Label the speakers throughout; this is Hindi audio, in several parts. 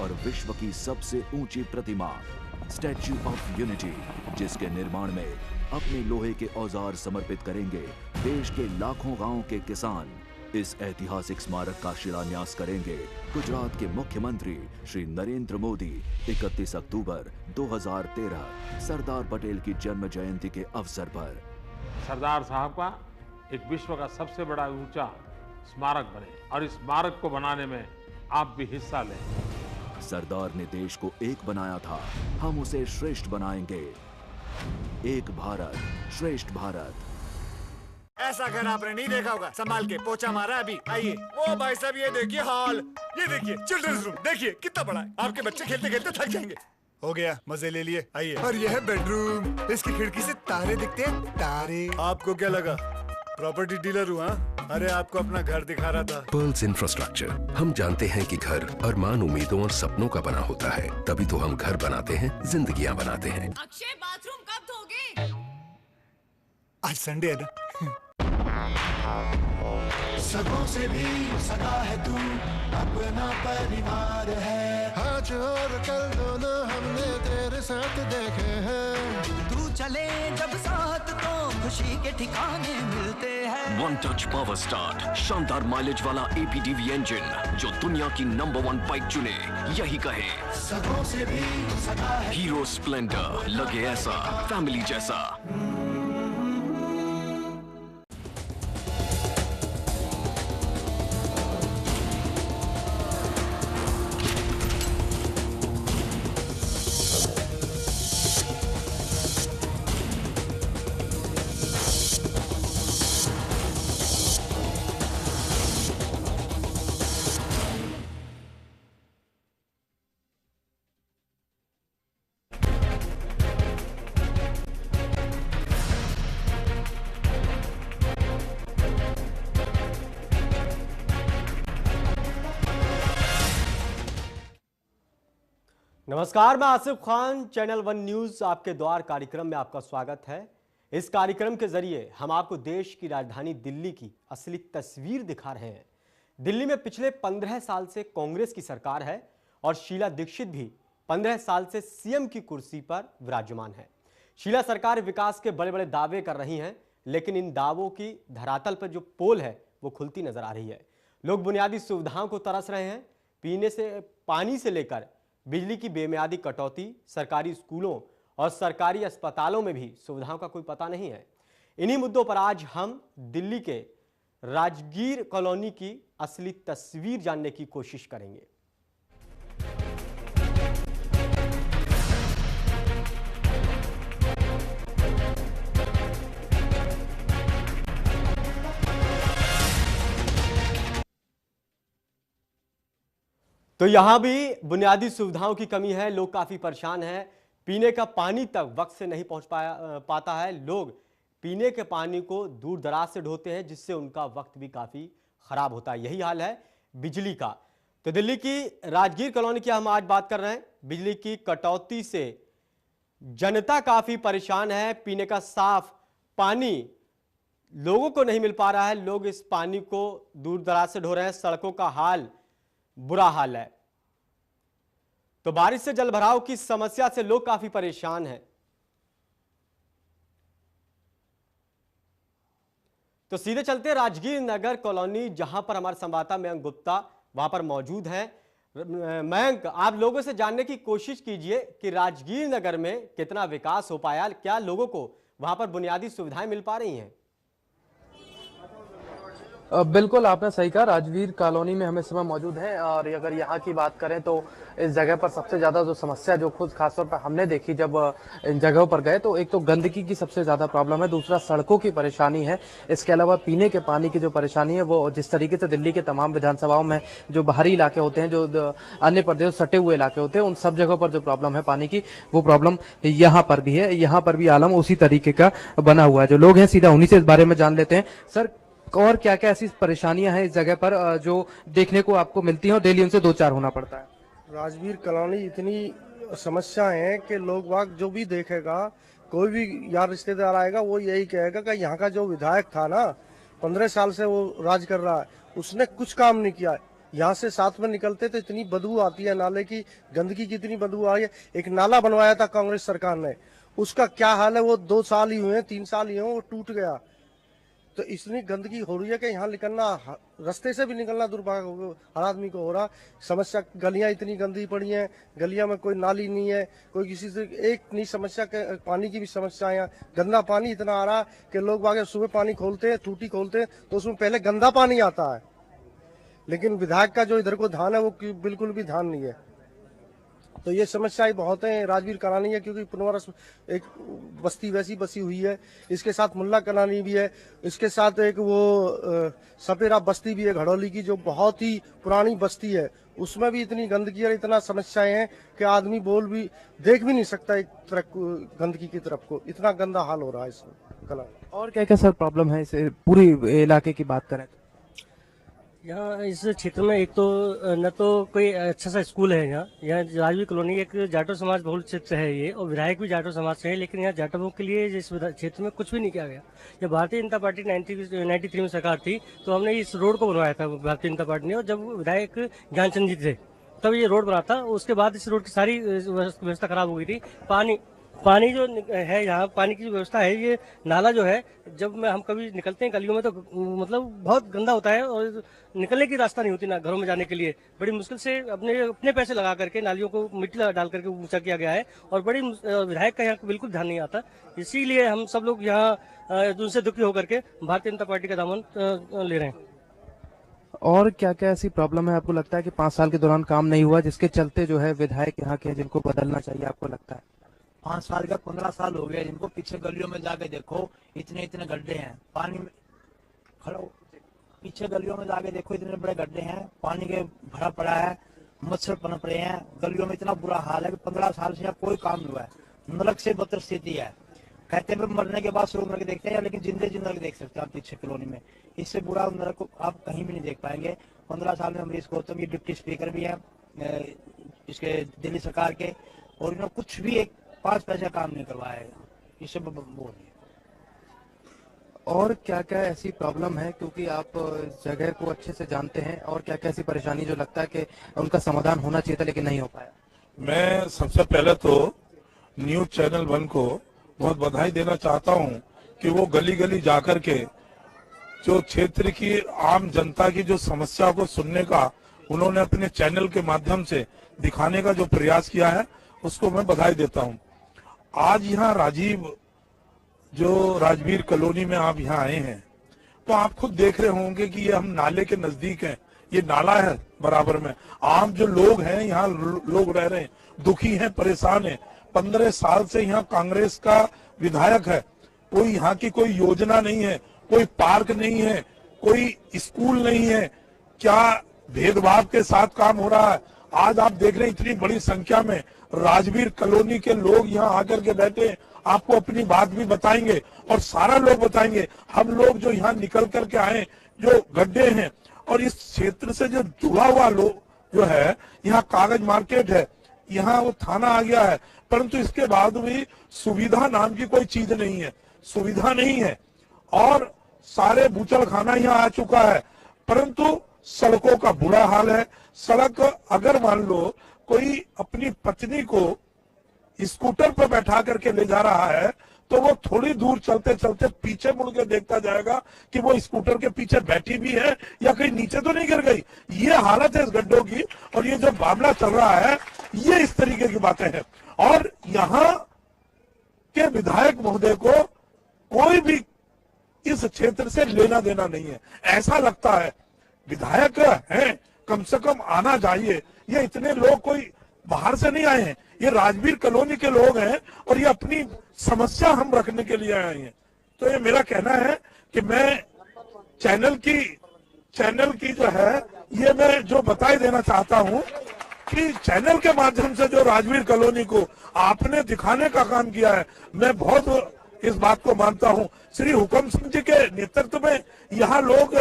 Speaker 1: और विश्व की सबसे ऊंची प्रतिमा स्टैच्यू ऑफ यूनिटी, जिसके निर्माण में अपने लोहे के औजार समर्पित करेंगे देश के लाखों गांवों के किसान। इस ऐतिहासिक स्मारक का शिलान्यास करेंगे गुजरात के मुख्यमंत्री श्री नरेंद्र मोदी 31 अक्टूबर 2013 सरदार पटेल की जन्म जयंती के अवसर पर।
Speaker 2: सरदार साहब का एक विश्व का सबसे बड़ा ऊंचा स्मारक बने और इस स्मारक को बनाने में आप भी हिस्सा लें।
Speaker 1: सरदार ने देश को एक बनाया था, हम उसे श्रेष्ठ बनाएंगे। एक भारत श्रेष्ठ भारत।
Speaker 3: ऐसा घर आपने नहीं देखा होगा। संभाल के पोछा मारा अभी। आइए। ओ भाई साहब, ये देखिए हॉल, ये देखिए चिल्ड्रंस रूम, देखिए कितना बड़ा है। आपके बच्चे खेलते खेलते थक जाएंगे। हो गया, मजे ले लिए। आइए। और यह है बेडरूम, इसकी खिड़की से तारे दिखते हैं। तारे। आपको क्या लगा प्रॉपर्टी डीलर हुआ? अरे आपको अपना घर दिखा रहा था।
Speaker 4: Pearls infrastructure. हम जानते हैं कि घर अरमान, उम्मीदों और सपनों का बना होता है, तभी तो हम घर बनाते हैं, जिंदगियां बनाते हैं।
Speaker 5: अक्षय, बाथरूम कब धोगे?
Speaker 3: आज संडे है ना।
Speaker 6: सगों से भी सगा है तू, अपना परिवार है।
Speaker 7: आज और कल दोनों हमने तेरे साथ देखे हैं।
Speaker 6: तू चले जब साथ तो खुशी के ठिकाने मिलते हैं।
Speaker 8: वन टच पावर स्टार्ट, शानदार माइलेज वाला APDV इंजन जो दुनिया की नंबर 1 बाइक चुने, यही कहे।
Speaker 6: सगों से भी सगा है।
Speaker 8: हीरो स्प्लेंडर, लगे ऐसा फैमिली जैसा।
Speaker 9: नमस्कार, मैं Asif Khan, channel one news आपके द्वार कार्यक्रम में आपका स्वागत है। इस कार्यक्रम के जरिए हम आपको देश की राजधानी दिल्ली की असली तस्वीर दिखा रहे हैं। दिल्ली में पिछले 15 साल से कांग्रेस की सरकार है और शीला दीक्षित भी 15 साल से सीएम की कुर्सी पर विराजमान है। शीला सरकार विकास के बड़े बड़े दावे कर रही हैं, लेकिन इन दावों की धरातल पर जो पोल है वो खुलती नजर आ रही है। लोग बुनियादी सुविधाओं को तरस रहे हैं। पीने से पानी से लेकर बिजली की बेमियादी कटौती, सरकारी स्कूलों और सरकारी अस्पतालों में भी सुविधाओं का कोई पता नहीं है। इन्हीं मुद्दों पर आज हम दिल्ली के राजगीर कॉलोनी की असली तस्वीर जानने की कोशिश करेंगे। तो यहां भी बुनियादी सुविधाओं की कमी है। लोग काफी परेशान हैं। पीने का पानी तक वक्त से नहीं पहुंच पाता है। लोग पीने के पानी को दूर दराज से ढोते हैं, जिससे उनका वक्त भी काफी खराब होता है। यही हाल है बिजली का। तो दिल्ली की राजगीर कॉलोनी की हम आज बात कर रहे हैं। बिजली की कटौती से जनता काफी परेशान है। पीने का साफ पानी लोगों को नहीं मिल पा रहा है। लोग इस पानी को दूर दराज से ढो रहे हैं। सड़कों का हाल बुरा हाल है। तो बारिश से जलभराव की समस्या से लोग काफी परेशान हैं। तो सीधे चलते राजगीर नगर कॉलोनी, जहां पर हमारे संवाददाता मयंक गुप्ता वहां पर मौजूद हैं। मयंक, आप लोगों से जानने की कोशिश कीजिए कि राजगीर नगर में कितना विकास हो पाया, क्या लोगों को वहां पर बुनियादी सुविधाएं मिल पा रही हैं?
Speaker 10: बिल्कुल, आपने सही कहा। राजगीर कॉलोनी में हम इस समय मौजूद हैं और अगर यहाँ की बात करें तो इस जगह पर सबसे ज्यादा जो समस्या जो खुद खासतौर पर हमने देखी जब इन जगहों पर गए, तो एक तो गंदगी की सबसे ज्यादा प्रॉब्लम है, दूसरा सड़कों की परेशानी है। इसके अलावा पीने के पानी की जो परेशानी है, वो जिस तरीके से दिल्ली के तमाम विधानसभाओं में जो बाहरी इलाके होते हैं, जो अन्य प्रदेश सटे हुए इलाके होते हैं, उन सब जगहों पर जो प्रॉब्लम है पानी की, वो प्रॉब्लम यहाँ पर भी है। यहाँ पर भी आलम उसी तरीके का बना हुआ है। जो लोग हैं सीधा उन्हीं से इस बारे में जान लेते हैं। सर, और क्या क्या ऐसी परेशानियां हैं इस जगह पर जो देखने को आपको मिलती हैं और डेली उनसे दो चार होना पड़ता है?
Speaker 7: राजगीर कॉलोनी इतनी समस्याएं हैं कि लोग वाग जो भी देखेगा, कोई भी यार रिश्तेदार आएगा, वो यही कहेगा कि यहाँ का जो विधायक था ना, 15 साल से वो राज कर रहा है, उसने कुछ काम नहीं किया है। यहाँ से साथ में निकलते तो इतनी बदबू आती है नाले की, गंदगी की इतनी बदबू आ रही है। एक नाला बनवाया था कांग्रेस सरकार ने, उसका क्या हाल है, वो 2 साल ही हुए, 3 साल ही हुए, वो टूट गया। तो इतनी गंदगी हो रही है कि यहाँ निकलना, रास्ते से भी निकलना दुर्भाग्य हर आदमी को हो रहा। समस्या, गलियां इतनी गंदी पड़ी हैं, गलियां में कोई नाली नहीं है, कोई किसी से एक नहीं समस्या के, पानी की भी समस्या है। गंदा पानी इतना आ रहा कि लोग आगे सुबह पानी खोलते हैं, टूटी खोलते हैं तो उसमें पहले गंदा पानी आता है, लेकिन विधायक का जो इधर को ध्यान है वो बिल्कुल भी ध्यान नहीं है। तो ये समस्याएं बहुत हैं राजवीर कॉलोनी है, क्योंकि पुनवारस एक बस्ती वैसी बसी हुई है, इसके साथ मुल्ला कॉलोनी भी है, इसके साथ एक वो सपेरा बस्ती भी है घड़ौली की, जो बहुत ही पुरानी बस्ती है, उसमें भी इतनी गंदगी और इतना समस्याएं हैं कि आदमी देख भी नहीं सकता एक तरफ गंदगी की तरफ को, इतना गंदा हाल हो रहा है इस कॉलोनी।
Speaker 10: और क्या क्या सर प्रॉब्लम है इस पूरी इलाके की बात करें?
Speaker 11: यहाँ इस क्षेत्र में एक तो न तो कोई अच्छा सा स्कूल है। यहाँ राजवीर कॉलोनी एक जाटो समाज बहुल क्षेत्र है ये, और विधायक भी जाटो समाज से है, लेकिन यहाँ जाटवों के लिए इस क्षेत्र में कुछ भी नहीं किया गया। जब भारतीय जनता पार्टी 93 में सरकार थी तो हमने इस रोड को बनवाया था भारतीय जनता पार्टी ने, और जब विधायक ज्ञानचंद जी थे तब ये रोड बना था। उसके बाद इस रोड की सारी व्यवस्था खराब हो गई थी। पानी जो है यहाँ, पानी की जो व्यवस्था है, ये नाला जो है, जब हम कभी निकलते हैं गलियों में तो मतलब बहुत गंदा होता है, और निकलने की रास्ता नहीं होती ना घरों में जाने के लिए। बड़ी मुश्किल से अपने पैसे लगा करके नालियों को मिट्टी डाल करके ऊंचा किया गया है, और बड़ी विधायक का यहाँ बिल्कुल ध्यान नहीं आता। इसीलिए हम सब लोग यहाँ उनसे दुखी होकर के भारतीय जनता पार्टी का दामन ले रहे हैं।
Speaker 10: और क्या क्या ऐसी प्रॉब्लम है आपको लगता है कि 5 साल के दौरान काम नहीं हुआ, जिसके चलते जो है विधायक यहाँ के जिनको बदलना चाहिए, आपको लगता है?
Speaker 12: 5 साल का 15 साल हो गए जिनको, पीछे गलियों में जाके देखो इतने गड्ढे हैं, पानी में खड़ो, पीछे गलियों में जाके देखो इतने बड़े गड्ढे हैं, पानी के भरा पड़ा है, मच्छर पनप रहे हैं गलियों में, इतना बुरा हाल है कि 15 साल से कोई काम नहीं हुआ है। नरक से बदतर स्थिति है। कहते हैं मरने के बाद लोग नरक देखते हैं, लेकिन जिंदे नरक देख सकते हैं आप पीछे कॉलोनी में। इससे बुरा नरक को आप कहीं भी नहीं देख पाएंगे। 15 साल में अमरीश गौतम की डिप्टी स्पीकर भी है इसके दिल्ली सरकार के, और इन्होंने कुछ भी एक 5 पैसा काम नहीं करवाएगा, इससे बोलिए।
Speaker 10: और क्या क्या ऐसी प्रॉब्लम है, क्योंकि आप जगह को अच्छे से जानते हैं, और क्या क्या ऐसी परेशानी जो लगता है कि उनका समाधान होना चाहिए था लेकिन नहीं हो पाया?
Speaker 13: मैं सबसे पहले तो न्यूज चैनल 1 को बहुत बधाई देना चाहता हूं कि वो गली गली जाकर के जो क्षेत्र की आम जनता की जो समस्या को सुनने का उन्होंने अपने चैनल के माध्यम से दिखाने का जो प्रयास किया है, उसको मैं बधाई देता हूं। आज यहाँ राजवीर कॉलोनी में आप यहाँ आए हैं तो आप खुद देख रहे होंगे कि ये हम नाले के नजदीक हैं, ये नाला है बराबर में। आम जो लोग हैं यहाँ लोग रह रहे हैं, दुखी हैं, परेशान हैं। 15 साल से यहाँ कांग्रेस का विधायक है, कोई यहाँ की कोई योजना नहीं है, कोई पार्क नहीं है, कोई स्कूल नहीं है। क्या भेदभाव के साथ काम हो रहा है। आज आप देख रहे हैं इतनी बड़ी संख्या में राजवीर कॉलोनी के लोग यहाँ आकर के बैठे हैं, आपको अपनी बात भी बताएंगे और सारा लोग बताएंगे। हम लोग जो यहाँ निकल करके आए, जो गड्ढे हैं, और इस क्षेत्र से जो जुड़ा हुआ लोग जो है, यहाँ कागज मार्केट है, यहाँ वो थाना आ गया है, परंतु इसके बाद भी सुविधा नाम की कोई चीज नहीं है, सुविधा नहीं है। और सारे बूचड़ खाना यहाँ आ चुका है, परंतु सड़कों का बुरा हाल है। सड़क अगर मान लो कोई अपनी पत्नी को स्कूटर पर बैठा करके ले जा रहा है तो वो थोड़ी दूर चलते चलते पीछे मुड़ के देखता जाएगा कि वो स्कूटर के पीछे बैठी भी है या कहीं नीचे तो नहीं गिर गई। ये हालत है इस गड्ढों की, और ये जो मामला चल रहा है ये इस तरीके की बातें हैं। और यहाँ के विधायक महोदय को कोई भी इस क्षेत्र से लेना देना नहीं है। ऐसा लगता है विधायक हैं, कम से कम आना चाहिए। ये इतने लोग कोई बाहर से नहीं आए हैं, ये राजवीर कॉलोनी के लोग हैं और ये अपनी समस्या हम रखने के लिए आए हैं। तो ये मेरा कहना है कि मैं चैनल की जो है ये मैं जो बताई देना चाहता हूं कि चैनल के माध्यम से जो राजवीर कॉलोनी को आपने दिखाने का काम किया है, मैं बहुत इस बात को मानता हूं। श्री हुकम सिंह जी के नेतृत्व में यहाँ लोग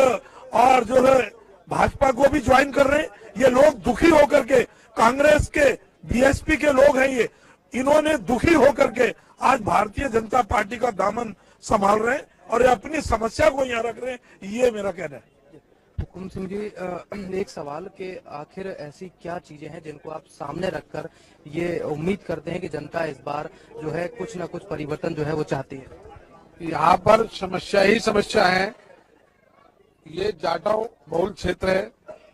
Speaker 13: और जो है भाजपा को भी ज्वाइन कर रहे हैं। ये लोग दुखी होकर के, कांग्रेस के बीएसपी के लोग हैं, ये इन्होंने दुखी होकर के आज भारतीय जनता पार्टी का दामन संभाल रहे हैं और ये अपनी समस्या को यहाँ रख रहे हैं। ये मेरा कहना है।
Speaker 10: हुकुम सिंह जी, एक सवाल कि आखिर ऐसी क्या चीजें हैं जिनको आप सामने रखकर ये उम्मीद करते हैं कि जनता इस बार जो है कुछ ना कुछ परिवर्तन जो है वो चाहती है?
Speaker 13: यहाँ पर समस्या ही समस्या है। ये जाटव बहुल क्षेत्र है,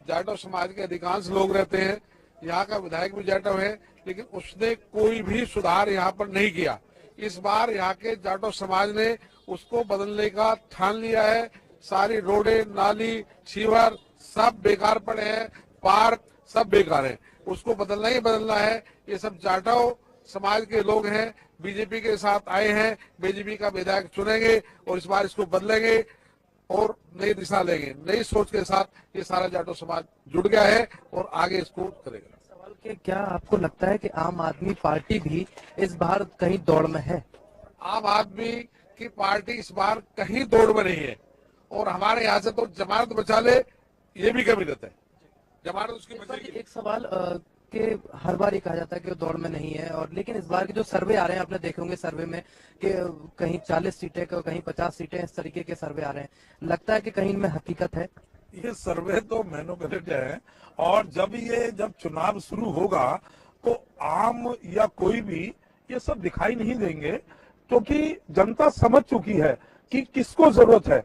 Speaker 13: जाटव समाज के अधिकांश लोग रहते हैं, यहाँ का विधायक भी जाटव है, लेकिन उसने कोई भी सुधार यहाँ पर नहीं किया। इस बार यहाँ के जाटव समाज ने उसको बदलने का ठान लिया है। सारी रोडें, नाली, सीवर सब बेकार पड़े हैं, पार्क सब बेकार है, उसको बदलना ही बदलना है। ये सब जाटव समाज के लोग हैं, बीजेपी के साथ आए हैं, बीजेपी का विधायक चुनेंगे और इस बार इसको बदलेंगे और नई दिशा लेंगे। नई सोच के साथ ये सारा जाटव समाज जुड़ गया है और आगे इसको करेगा।
Speaker 10: सवाल कि क्या आपको लगता है कि आम आदमी पार्टी भी इस बार कहीं दौड़ में है?
Speaker 13: आम आदमी की पार्टी इस बार कहीं दौड़ में नहीं है और हमारे यहाँ से तो जमानत बचा ले ये भी कभी रहता है, जमानत उसकी बचेगी।
Speaker 10: एक सवाल कि हर बार ये कहा जाता है कि वो दौड़ में नहीं है, और लेकिन इस बार के जो सर्वे आ रहे हैं, आपने देखे होंगे सर्वे में कि कहीं 40 सीटें कहीं 50 सीटें, इस तरीके के सर्वे आ रहे हैं। लगता है कि कहीं इनमें हकीकत है?
Speaker 13: ये सर्वे तो मैनिपुलेटेड है और जब चुनाव शुरू होगा तो आम या कोई भी ये सब दिखाई नहीं देंगे, क्योंकि जनता समझ चुकी है कि किसको जरूरत है।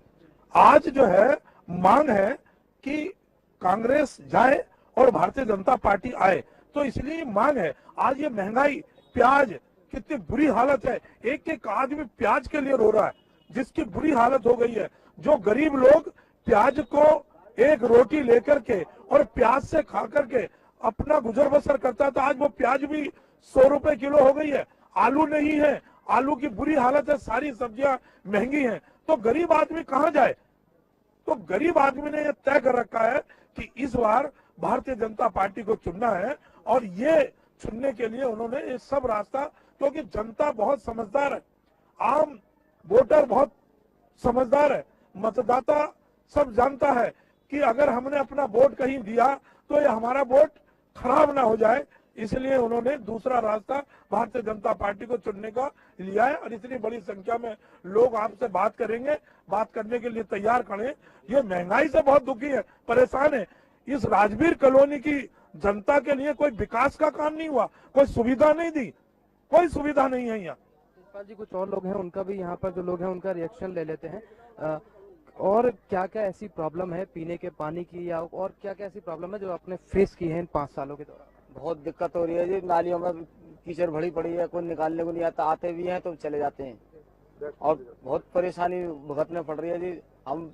Speaker 13: आज जो है मांग है कि कांग्रेस जाए और भारतीय जनता पार्टी आए, तो इसलिए मांग है। आज ये महंगाई, प्याज कितनी बुरी हालत है, एक एक आदमी प्याज के लिए रो रहा है, जिसकी बुरी हालत हो गई है। जो गरीब लोग प्याज को एक रोटी लेकर के और प्याज से खा करके अपना गुजर बसर करता था, आज वो प्याज भी 100 रुपए किलो हो गई है। आलू नहीं है, आलू की बुरी हालत है, सारी सब्जियां महंगी हैं, तो गरीब आदमी कहां जाए? तो गरीब आदमी ने यह तय कर रखा है कि इस बार भारतीय जनता पार्टी को चुनना है और ये चुनने के लिए उन्होंने ये सब रास्ता, क्योंकि जनता बहुत समझदार है, आम वोटर बहुत समझदार है, मतदाता सब जानता है कि अगर हमने अपना वोट कहीं दिया तो ये हमारा वोट खराब ना हो जाए, इसलिए उन्होंने दूसरा रास्ता भारतीय जनता पार्टी को चुनने का लिया है। और इतनी बड़ी संख्या में लोग आपसे बात करेंगे, बात करने के लिए तैयार खड़े। ये महंगाई से बहुत दुखी है, परेशान है। इस राजवीर कॉलोनी की जनता के लिए कोई विकास का काम नहीं हुआ, कोई सुविधा नहीं दी, कोई सुविधा नहीं है यहाँ।
Speaker 10: जी, कुछ और लोग हैं, उनका भी यहाँ पर जो लोग हैं उनका रिएक्शन ले लेते हैं। और क्या क्या ऐसी प्रॉब्लम है पीने के पानी की, या और क्या क्या ऐसी प्रॉब्लम है जो आपने फेस की है इन 5 सालों के दौरान?
Speaker 14: बहुत दिक्कत हो रही है जी, नालियों में कीचड़ भरी पड़ी है, कोई निकालने को नहीं आता, आते भी हैं तो चले जाते हैं और बहुत परेशानी भुगतने पड़ रही है जी। हम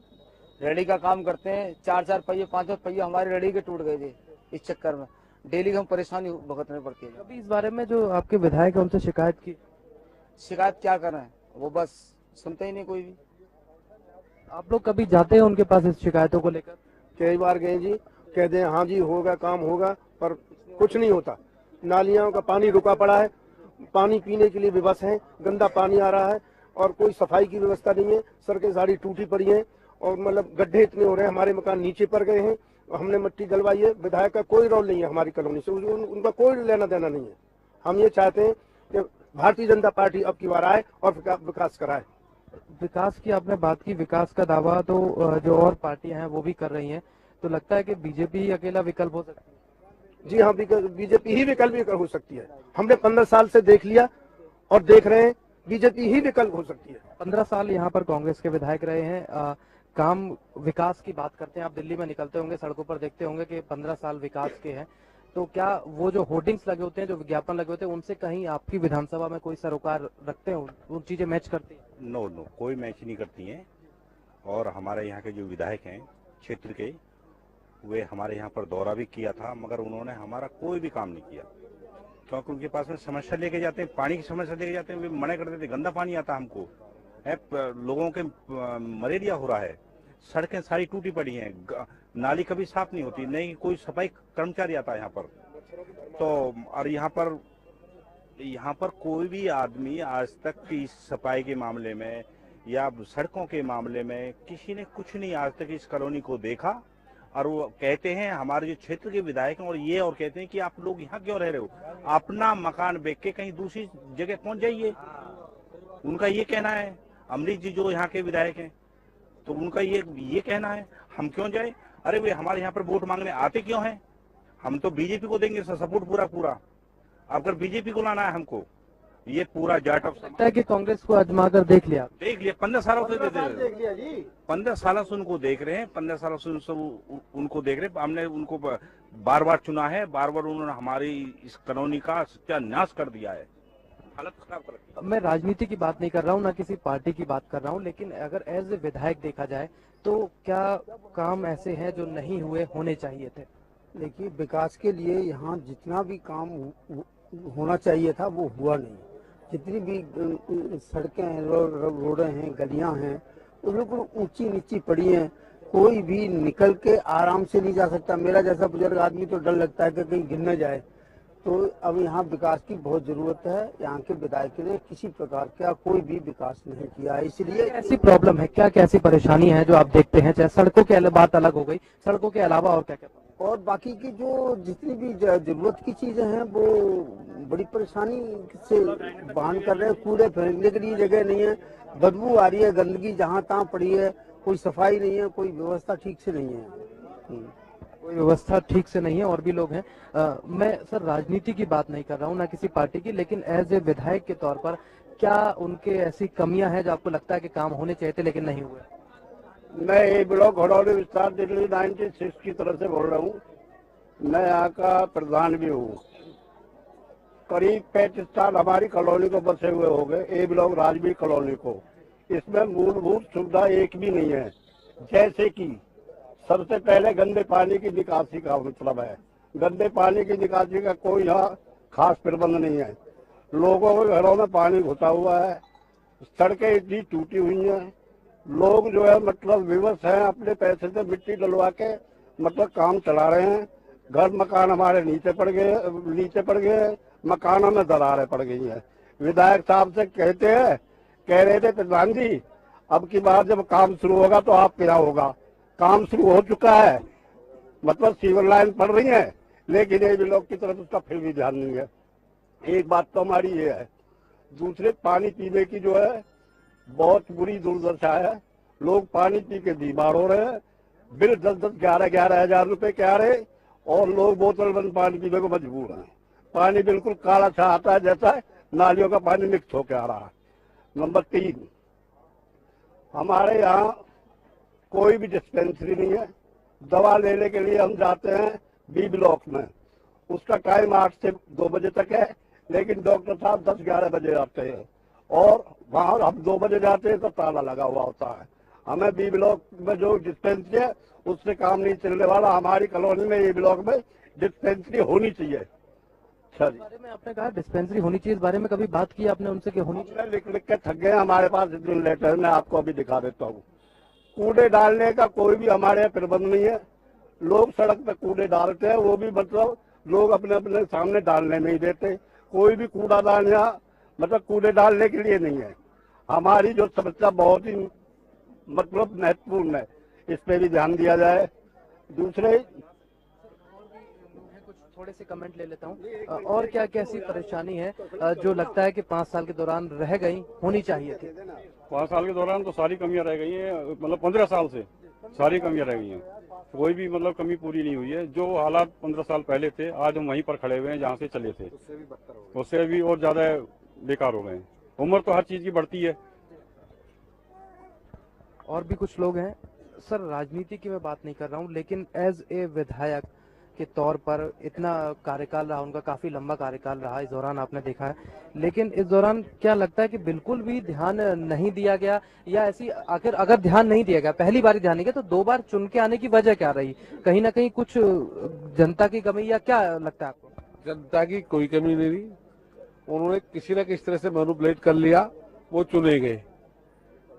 Speaker 14: रेडी का काम करते हैं, 4-4 पहिए 5-5 पहिए हमारे रेडी के टूट गए जी, इस चक्कर में डेली हम परेशानी भुगतने पड़ती है।
Speaker 10: अभी इस बारे में जो आपके विधायक है उनसे शिकायत की?
Speaker 14: शिकायत क्या करें, वो बस सुनते ही नहीं कोई भी।
Speaker 10: आप लोग कभी जाते हैं उनके पास इस शिकायतों को लेकर?
Speaker 15: कई बार गए जी, कहते हैं हाँ जी होगा, काम होगा, पर कुछ नहीं होता। नालियों का पानी रुका पड़ा है, पानी पीने के लिए विवश है, गंदा पानी आ रहा है और कोई सफाई की व्यवस्था नहीं है। सड़कें सारी टूटी पड़ी हैं और मतलब गड्ढे इतने हो रहे हैं, हमारे मकान नीचे पर गए हैं, हमने मिट्टी डलवाई है। विधायक का कोई रोल नहीं है हमारी कॉलोनी से, उनका कोई लेना देना नहीं है। हम ये चाहते हैं कि भारतीय जनता पार्टी अब की बार आए और विकास कराए।
Speaker 10: विकास की आपने बात की, विकास का दावा तो जो और पार्टियां हैं वो भी कर रही हैं, तो लगता है कि बीजेपी ही अकेला विकल्प हो सकती है?
Speaker 15: जी हाँ, बीजेपी ही विकल्प हो सकती है। हमने 15 साल से देख लिया और देख रहे हैं, बीजेपी ही विकल्प हो सकती है।
Speaker 10: 15 साल यहाँ पर कांग्रेस के विधायक रहे हैं, काम विकास की बात करते हैं। आप दिल्ली में निकलते होंगे, सड़कों पर देखते होंगे कि 15 साल विकास के हैं, तो क्या वो जो होर्डिंग्स लगे होते हैं, जो विज्ञापन लगे होते हैं, उनसे कहीं आपकी विधानसभा में कोई सरोकार रखते हैं, वो चीजें मैच करती है?
Speaker 16: नो, कोई मैच नहीं करती हैं। और हमारे यहाँ के जो विधायक हैं क्षेत्र के, वे हमारे यहाँ पर दौरा भी किया था, मगर उन्होंने हमारा कोई भी काम नहीं किया, क्योंकि उनके पास में समस्या लेके जाते हैं, पानी की समस्या लेके जाते हैं, वे मना करते थे, गंदा पानी आता हमको, लोगों के मलेरिया हो रहा है, सड़कें सारी टूटी पड़ी हैं, नाली कभी साफ नहीं होती, नहीं कोई सफाई कर्मचारी आता है यहाँ पर। तो और यहाँ पर कोई भी आदमी आज तक की सफाई के मामले में या सड़कों के मामले में किसी ने कुछ नहीं आज तक इस कॉलोनी को देखा। और वो कहते हैं हमारे जो क्षेत्र के विधायक हैं और कहते हैं कि आप लोग यहाँ क्यों रह रहे हो, अपना मकान बेच के कहीं दूसरी जगह पहुंच जाइए। उनका ये कहना है। अमरीश जी जो यहाँ के विधायक हैं, तो उनका ये कहना है, हम क्यों जाए? अरे वे हमारे यहाँ पर वोट मांगने आते क्यों हैं? हम तो बीजेपी को देंगे सपोर्ट पूरा। अब अगर बीजेपी को लाना है हमको, ये पूरा जाट
Speaker 10: लगता है कि कांग्रेस को आजमा कर देख लिया
Speaker 16: 15 सालों से देख लिया जी। 15 सालों से उनको देख रहे हैं, 15 सालों से उनको देख रहे हैं। हमने उनको बार बार चुना है, बार बार उन्होंने हमारी इस कॉलोनी का सत्यानाश कर दिया है, हालत खराब कर दी।
Speaker 10: मैं राजनीति की बात नहीं कर रहा हूँ, ना किसी पार्टी की बात कर रहा हूँ, लेकिन अगर एज ए विधायक देखा जाए तो क्या काम ऐसे हैं जो नहीं हुए, होने चाहिए थे?
Speaker 15: देखिए, विकास के लिए यहाँ जितना भी काम होना चाहिए था वो हुआ नहीं। जितनी भी सड़कें हैं, रोडें हैं, गलियां हैं, वो बिल्कुल ऊंची नीची पड़ी हैं। कोई भी निकल के आराम से नहीं जा सकता। मेरा जैसा बुजुर्ग आदमी तो डर लगता है कि कहीं गिर न जाए। तो अब यहाँ विकास की बहुत जरूरत है। यहाँ के विधायक ने किसी प्रकार का कोई भी विकास नहीं किया, इसलिए
Speaker 10: ऐसी प्रॉब्लम है क्या, कैसी परेशानी है जो आप देखते हैं? चाहे सड़कों की बात अलग हो गई, सड़कों के अलावा और क्या क्या?
Speaker 15: और बाकी की जो जितनी भी जरूरत की चीजें हैं वो बड़ी परेशानी से बहन कर रहे हैं। कूड़े फेंकने के लिए जगह नहीं है, बदबू आ रही है, गंदगी जहाँ तहाँ पड़ी है, कोई सफाई नहीं है, कोई व्यवस्था ठीक से नहीं है।
Speaker 10: कोई व्यवस्था ठीक से नहीं है और भी लोग हैं। मैं सर राजनीति की बात नहीं कर रहा हूँ, ना किसी पार्टी की, लेकिन एज ए विधायक के तौर पर क्या उनके ऐसी कमियां हैं जो आपको लगता है कि काम होने चाहिए थे लेकिन नहीं हुए?
Speaker 15: मैं ए ब्लॉक घड़ौली विस्तार दिल्ली 96 की तरफ से बोल रहा हूँ। मैं यहाँ का प्रधान भी हूँ। करीब 35 साल हमारी कॉलोनी को बसे हुए हो गए, ए ब्लॉक राजवीर कॉलोनी को। इसमें मूलभूत सुविधा एक भी नहीं है। जैसे कि सबसे पहले गंदे पानी की निकासी का मतलब है, गंदे पानी की निकासी का कोई यहाँ खास प्रबंध नहीं है। लोगों के घरों में पानी घुसा हुआ है, सड़कें इतनी टूटी हुई हैं, लोग जो है मतलब विवश हैं, अपने पैसे से मिट्टी डलवा के मतलब काम चला रहे हैं। घर मकान हमारे नीचे पड़ गए, मकानों में दरारें पड़ गई हैं। विधायक साहब से कह रहे थे प्रधान जी, अब की बार जब काम शुरू होगा तो आप क्या होगा। काम शुरू हो चुका है, मतलब सीवर लाइन पड़ रही है, लेकिन ये भी लोग की तरफ उसका फिर भी ध्यान नहीं है। एक बात तो हमारी ये है। दूसरे, पानी पीने की जो है बहुत बुरी दुर्दशा है। लोग पानी पी के बीमार हो रहे हैं। बिल 10-10, 11-11 हजार रुपए के आ रहे, और लोग बोतल बंद पानी पीने को मजबूर हैं। पानी बिल्कुल काला सा आता है, जैसा नालियों का पानी मिक्स होकर आ रहा है। नंबर 3, हमारे यहाँ कोई भी डिस्पेंसरी नहीं है। दवा लेने के लिए हम जाते हैं बी ब्लॉक में, उसका टाइम 8 से 2 बजे तक है, लेकिन डॉक्टर साहब 10-11 बजे आते हैं, और वहाँ हम 2 बजे जाते हैं तो ताला लगा हुआ होता है। हमें बी ब्लॉक में जो डिस्पेंसरी है उससे काम नहीं चलने वाला। हमारी कॉलोनी में ए ब्लॉक में डिस्पेंसरी होनी चाहिए।
Speaker 10: इस बारे में आपने कहा डिस्पेंसरी होनी चाहिए, इस बारे में कभी बात की आपने उनसे कि होनी चाहिए?
Speaker 15: लिख के थक गए, हमारे पास इतने लेटर, मैं आपको अभी दिखा देता हूँ। कूड़े डालने का कोई भी हमारे यहाँ प्रबंध नहीं है। लोग सड़क पे कूड़े डालते हैं, वो भी मतलब लोग अपने अपने सामने डालने नहीं देते। कोई भी कूड़ादान यहाँ मतलब कूड़े डालने के लिए नहीं है। हमारी जो समस्या बहुत ही मतलब महत्वपूर्ण है, इस पे भी ध्यान दिया जाए। दूसरे,
Speaker 10: कुछ थोड़े से कमेंट ले लेता हूँ। और क्या कैसी परेशानी है जो लगता है कि 5 साल के दौरान रह गई, होनी चाहिए थी?
Speaker 17: 5 साल के दौरान तो सारी कमियां रह गई हैं, मतलब 15 साल से सारी कमियां रह गई हैं। कोई भी मतलब कमी पूरी नहीं हुई है। जो हालात 15 साल पहले थे, आज हम वहीं पर खड़े हुए हैं जहाँ से चले थे, उससे भी और ज्यादा बेकार हो गए हैं। उम्र तो हर चीज की बढ़ती है।
Speaker 10: और भी कुछ लोग हैं। सर राजनीति की मैं बात नहीं कर रहा हूँ, लेकिन एज ए विधायक के तौर पर इतना कार्यकाल रहा, उनका काफी लंबा कार्यकाल रहा, इस दौरान आपने देखा है, लेकिन इस दौरान क्या लगता है कि बिल्कुल भी ध्यान नहीं दिया गया, या ऐसी आखिर अगर ध्यान नहीं दिया गया, पहली बार ध्यान नहीं गया, तो 2 बार चुन के आने की वजह क्या रही? कहीं ना कहीं कुछ जनता की कमी, या क्या लगता है आपको?
Speaker 18: जनता की कोई कमी नहीं रही। उन्होंने किसी न किसी तरह से मैनिपुलेट कर लिया, वो चुने गए।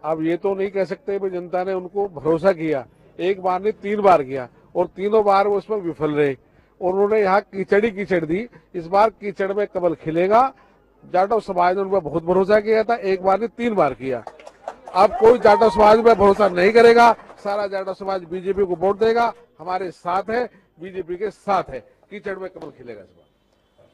Speaker 18: अब ये तो नहीं कह सकते भाई जनता ने उनको भरोसा किया, एक बार नहीं 3 बार किया, और तीनों बार वो उसमें विफल रहे। उन्होंने यहाँ कीचड़ ही कीचड़ दी। इस बार कीचड़ में कमल खिलेगा। जाटव समाज ने उन पर बहुत भरोसा किया था, एक बार नहीं 3 बार किया। अब कोई जाटव समाज में भरोसा नहीं करेगा। सारा जाटव समाज बीजेपी को वोट देगा, हमारे साथ है, बीजेपी के साथ है। कीचड़ में कमल खिलेगा, इस बार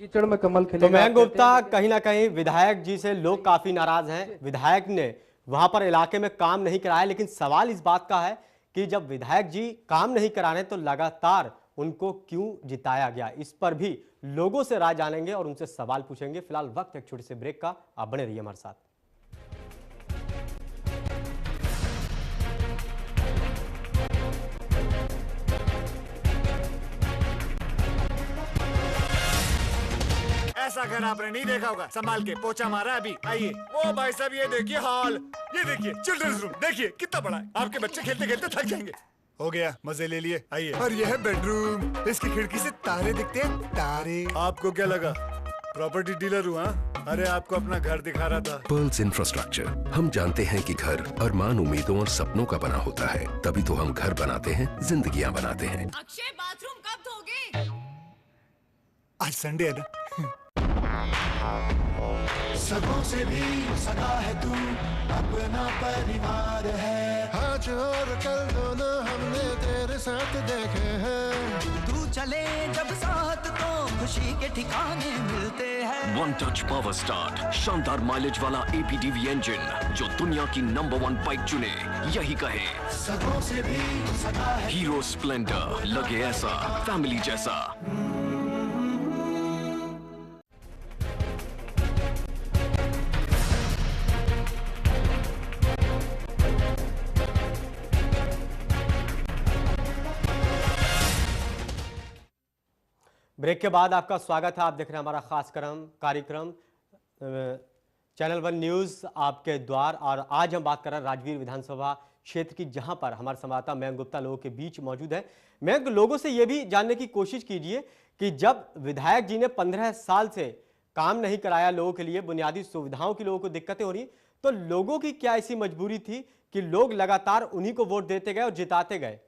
Speaker 10: कीचड़ में कमल खिलेगा।
Speaker 9: तो मयंक गुप्ता, कहीं ना कहीं विधायक जी से लोग काफी नाराज हैं। विधायक ने वहां पर इलाके में काम नहीं कराया, लेकिन सवाल इस बात का है कि जब विधायक जी काम नहीं करा रहे तो लगातार उनको क्यों जिताया गया। इस पर भी लोगों से राय जानेंगे और उनसे सवाल पूछेंगे। फिलहाल वक्त एक छोटे से ब्रेक का, आप बने रहिए हमारे साथ।
Speaker 3: ऐसा घर आपने नहीं देखा होगा, संभाल के पोछा मारा अभी। आइए, वो भाई साहब ये देखिए हॉल, ये देखिए चिल्ड्रंस रूम, देखिए कितना बड़ा है। आपके बच्चे खेलते खेलते थक जाएंगे। हो गया, मजे ले लिए। आइए, और ये है बेडरूम, इसकी खिड़की से तारे दिखते हैं, तारे। आपको क्या लगा प्रॉपर्टी डीलर हूँ? हाँ, अरे आपको अपना घर दिखा रहा था।
Speaker 4: पर्ल्स इंफ्रास्ट्रक्चर, हम जानते हैं कि घर अरमान, उम्मीदों और सपनों का बना होता है, तभी तो हम घर बनाते हैं, जिंदगियां बनाते हैं।
Speaker 5: अक्षय बाथरूम कब धोगे?
Speaker 3: आज संडे है ना।
Speaker 6: सगों से भी सगा है तू, अपना परिवार है।
Speaker 19: आज और कल दोनों हमने तेरे साथ देखे हैं।
Speaker 6: तू चले जब साथ तो खुशी के ठिकाने मिलते हैं।
Speaker 8: वन टच पावर स्टार्ट, शानदार माइलेज वाला APDV इंजन जो दुनिया की नंबर 1 बाइक चुने, यही कहे।
Speaker 6: सगों से भी सगा है।
Speaker 8: हीरो स्प्लेंडर, लगे ऐसा फैमिली जैसा।
Speaker 9: ब्रेक के बाद आपका स्वागत है। आप देख रहे हैं हमारा खास कार्यक्रम चैनल 1 न्यूज़ आपके द्वार। और आज हम बात कर रहे हैं राजगीर विधानसभा क्षेत्र की, जहां पर हमारे संवाददाता मयंक गुप्ता लोगों के बीच मौजूद है। मयंक, लोगों से ये भी जानने की कोशिश कीजिए कि जब विधायक जी ने 15 साल से काम नहीं कराया लोगों के लिए, बुनियादी सुविधाओं की लोगों को दिक्कतें हो रही, तो लोगों की क्या ऐसी मजबूरी थी कि लोग लगातार उन्हीं को वोट देते गए और जिताते गए?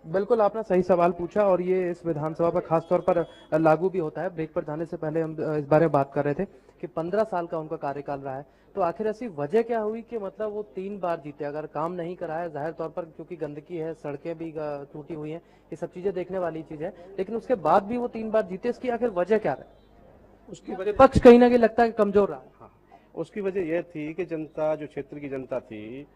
Speaker 10: बिल्कुल, आपने सही सवाल पूछा और ये इस विधानसभा पर खास तौर पर लागू भी होता है। ब्रेक पर जाने से पहले हम इस बारे में बात कर रहे थे कि 15 साल का उनका कार्यकाल रहा है, तो आखिर ऐसी वजह क्या हुई कि मतलब वो 3 बार जीते? अगर काम नहीं कराया, जाहिर तौर पर क्योंकि गंदगी है, सड़कें भी टूटी हुई हैं, ये सब चीजें देखने वाली चीज है, लेकिन उसके बाद भी वो 3 बार जीते, इसकी आखिर वजह क्या रही?
Speaker 20: उसकी वजह
Speaker 10: पक्ष कहीं ना कहीं लगता है कमजोर रहा।
Speaker 20: हाँ, उसकी वजह यह थी कि जनता, जो क्षेत्र की जनता थी,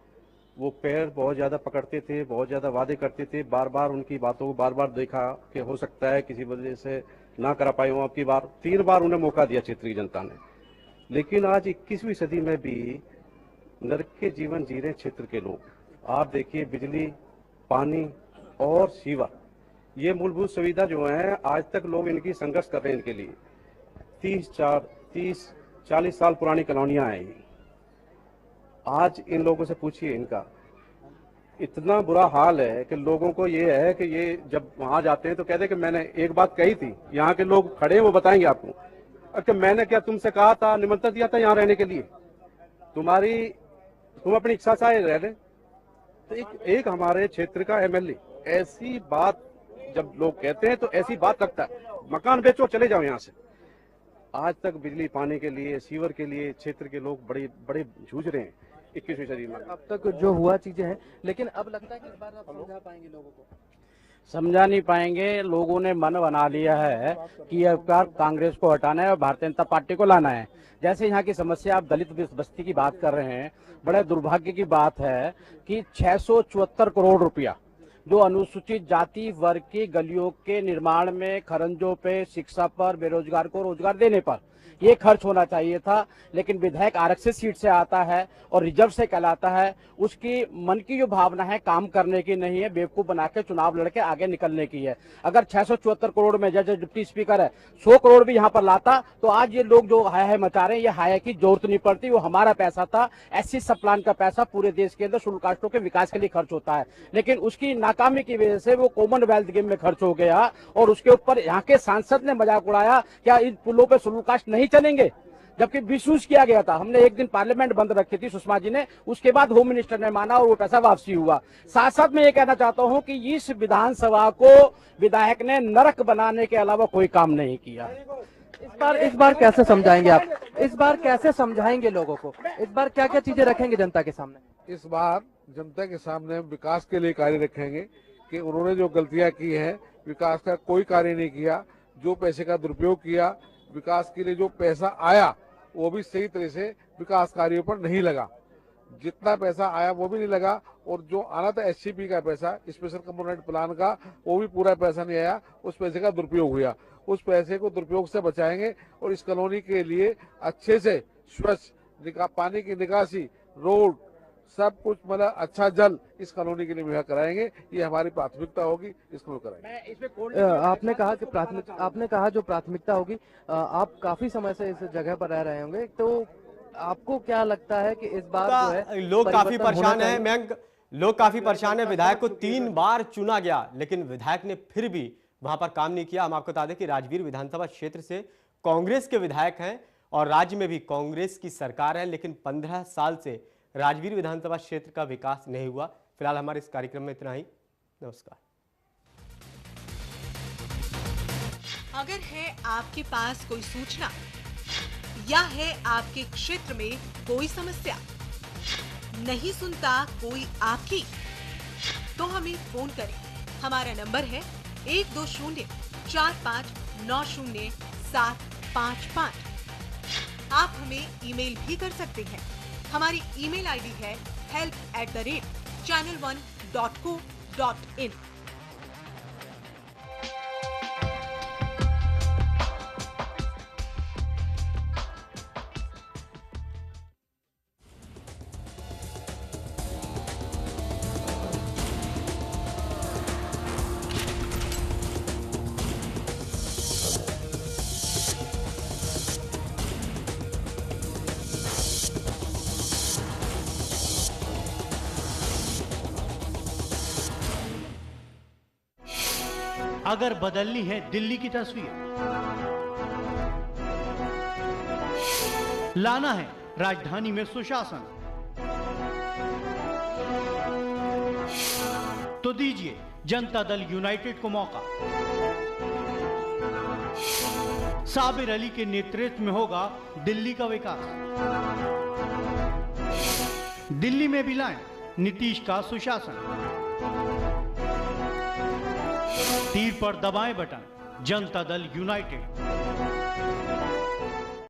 Speaker 20: वो पैर बहुत ज्यादा पकड़ते थे, बहुत ज्यादा वादे करते थे। बार बार उनकी बातों को बार बार देखा कि हो सकता है किसी वजह से ना करा पाए हो। आपकी बार 3 बार उन्हें मौका दिया क्षेत्र की जनता ने। लेकिन आज 21वीं सदी में भी नरक के जीवन जी रहे क्षेत्र के लोग। आप देखिए, बिजली, पानी और सीवर, ये मूलभूत सुविधा जो है, आज तक लोग इनकी संघर्ष कर रहे हैं इनके लिए। 30-40 साल पुरानी कॉलोनियां हैं। आज इन लोगों से पूछिए, इनका इतना बुरा हाल है कि लोगों को ये है कि ये जब वहां जाते हैं तो कहते हैं कि मैंने एक बात कही थी। यहाँ के लोग खड़े हैं, वो बताएंगे आपको कि मैंने क्या तुमसे कहा था, निमंत्रण दिया था यहाँ रहने के लिए, तुम अपनी इच्छा से रह ले। तो एक हमारे क्षेत्र का MLA ऐसी बात जब लोग कहते हैं तो ऐसी बात रखता है, मकान बेचो चले जाओ यहाँ से। आज तक बिजली, पानी के लिए, सीवर के लिए क्षेत्र के लोग बड़े जूझ रहे हैं 21वीं सदी में।
Speaker 10: अब तक जो हुआ चीजें हैं, लेकिन अब लगता है कि इस बार आप समझा पाएंगे लोगों को?
Speaker 12: समझा नहीं पाएंगे। लोगों ने मन बना लिया है कि अब कांग्रेस को हटाना है और भारतीय जनता पार्टी को लाना है। जैसे यहाँ की समस्या, आप दलित बस्ती की बात कर रहे हैं, बड़े दुर्भाग्य की बात है कि 674 करोड़ रुपया जो अनुसूचित जाति वर्ग की गलियों के निर्माण में, खरंजों पे, शिक्षा पर, बेरोजगार को रोजगार देने पर ये खर्च होना चाहिए था। लेकिन विधायक आरक्षित सीट से आता है और रिजर्व से कहलाता है, उसकी मन की जो भावना है काम करने की नहीं है, बेवकूफ बना के चुनाव लड़के आगे निकलने की है। अगर 674 करोड़ में जैसे डिप्टी स्पीकर है 100 करोड़ भी यहाँ पर लाता तो आज ये लोग जो हाय मचा रहे हैं, ये हाय की जरूरत नहीं पड़ती। वो हमारा पैसा था, SC सब प्लान का पैसा पूरे देश के अंदर शेड्यूल कास्टों के विकास के लिए खर्च होता है। लेकिन उसकी नाकामी की वजह से वो कॉमनवेल्थ गेम में खर्च हो गया और उसके ऊपर यहाँ के सांसद ने मजाक उड़ाया, क्या इन पुलों पर शेड्यूल कास्ट नहीं चलेंगे? जबकि विश्वास किया गया था। हमने एक दिन पार्लियामेंट बंद रखी थी सुषमा जी ने, उसके बाद होम मिनिस्टर ने माना और वो पैसा वापसी हुआ। साथ साथ मैं ये कहना चाहता हूं कि इस विधानसभा को विधायक ने नरक बनाने के अलावा कोई काम नहीं किया।
Speaker 10: इस बार कैसे समझाएंगे आप? इस बार कैसे समझाएंगे लोगों को? इस बार क्या क्या चीजें रखेंगे जनता के सामने?
Speaker 18: इस बार जनता के सामने विकास के लिए कार्य रखेंगे कि उन्होंने जो गलतियां की हैं, विकास का कोई कार्य नहीं किया, जो पैसे का दुरुपयोग किया, विकास के लिए जो पैसा आया वो भी सही तरह से विकास कार्यों पर नहीं लगा। जितना पैसा आया वो भी नहीं लगा, और जो आना था SCP का पैसा, स्पेशल कंपोनेंट प्लान का, वो भी पूरा पैसा नहीं आया। उस पैसे का दुरुपयोग हुआ। उस पैसे को दुरुपयोग से बचाएंगे और इस कॉलोनी के लिए अच्छे से स्वच्छ पानी की निकासी, रोड, सब कुछ, मतलब अच्छा जल इस कॉलोनी के लिए मुहैया कराएंगे। ये हमारी प्राथमिकता होगी, इसको कराएंगे।
Speaker 10: आपने कहा जो प्राथमिकता होगी, आप काफी समय से इस जगह पर रह रहे होंगे, तो आपको क्या लगता है कि इस बार जो है
Speaker 9: लोग काफी परेशान हैं? मयंक, लोग काफी परेशान है। विधायक को 3 बार चुना गया, लेकिन विधायक ने फिर भी वहां पर काम नहीं किया। हम आपको बता दें कि राजवीर विधानसभा क्षेत्र से कांग्रेस के विधायक हैं और राज्य में भी कांग्रेस की सरकार है, लेकिन 15 साल से राजवीर विधानसभा क्षेत्र का विकास नहीं हुआ। फिलहाल हमारे इस कार्यक्रम में इतना ही। नमस्कार।
Speaker 5: अगर है आपके पास कोई सूचना या है आपके क्षेत्र में कोई समस्या, नहीं सुनता कोई आपकी, तो हमें फोन करें। हमारा नंबर है 12045900755। आप हमें ईमेल भी कर सकते हैं। हमारी ईमेल आईडी है help@channel1.co.in।
Speaker 21: अगर बदलनी है दिल्ली की तस्वीर, लाना है राजधानी में सुशासन, तो दीजिए जनता दल यूनाइटेड को मौका। साबिर अली के नेतृत्व में होगा दिल्ली का विकास। दिल्ली में भी लाएं नीतीश का सुशासन। तीर पर दबाएं बटन, जनता दल यूनाइटेड।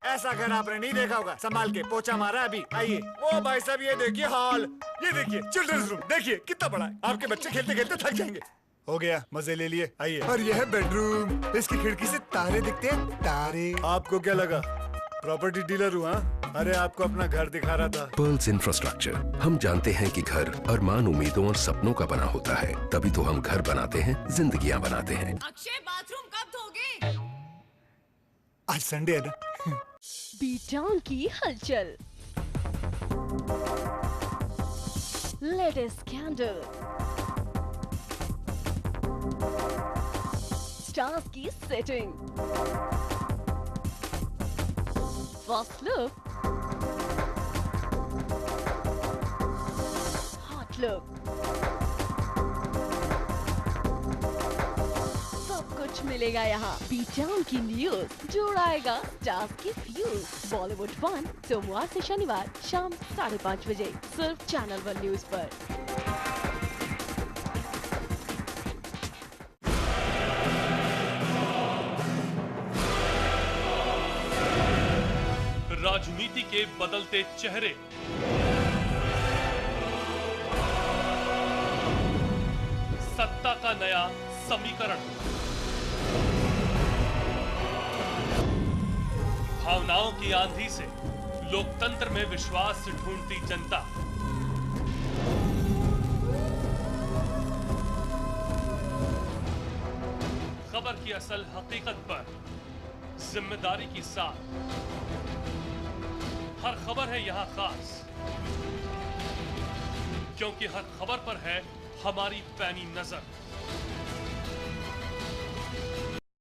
Speaker 3: ऐसा घर आपने नहीं देखा होगा, संभाल के पोछा मारा अभी। आइए। ओ भाई साहब ये देखिए हॉल, ये देखिए चिल्ड्रंस रूम, देखिए कितना बड़ा है। आपके बच्चे खेलते खेलते थक जाएंगे। हो गया, मजे ले लिए। आइए। और ये है बेडरूम, इसकी खिड़की से तारे दिखते हैं, तारे। आपको क्या लगा प्रॉपर्टी डीलर हुआ? अरे आपको अपना घर दिखा रहा था।
Speaker 4: Pearls infrastructure. हम जानते हैं कि घर अरमान, उम्मीदों और सपनों का बना होता है, तभी तो हम घर बनाते हैं, जिंदगियां बनाते हैं।
Speaker 5: अक्षय बाथरूम कब धोगे?
Speaker 3: आज संडे है ना।
Speaker 22: बीटाउन की हलचल, लेटेस्ट स्कैंडल, स्टार्स की setting, first look, hot look, सब कुछ मिलेगा यहाँ। बीटाउन की न्यूज जोड़ाएगा स्टार्स की फ्यूज। बॉलीवुड 1 सोमवार से शनिवार शाम 5:30 बजे सिर्फ चैनल 1 न्यूज पर।
Speaker 23: राजनीति के बदलते चेहरे, सत्ता का नया समीकरण, भावनाओं की आंधी से लोकतंत्र में विश्वास ढूंढती जनता, खबर की असल हकीकत पर जिम्मेदारी के साथ हर खबर है यहाँ खास, क्योंकि हर खबर पर है हमारी पैनी नजर।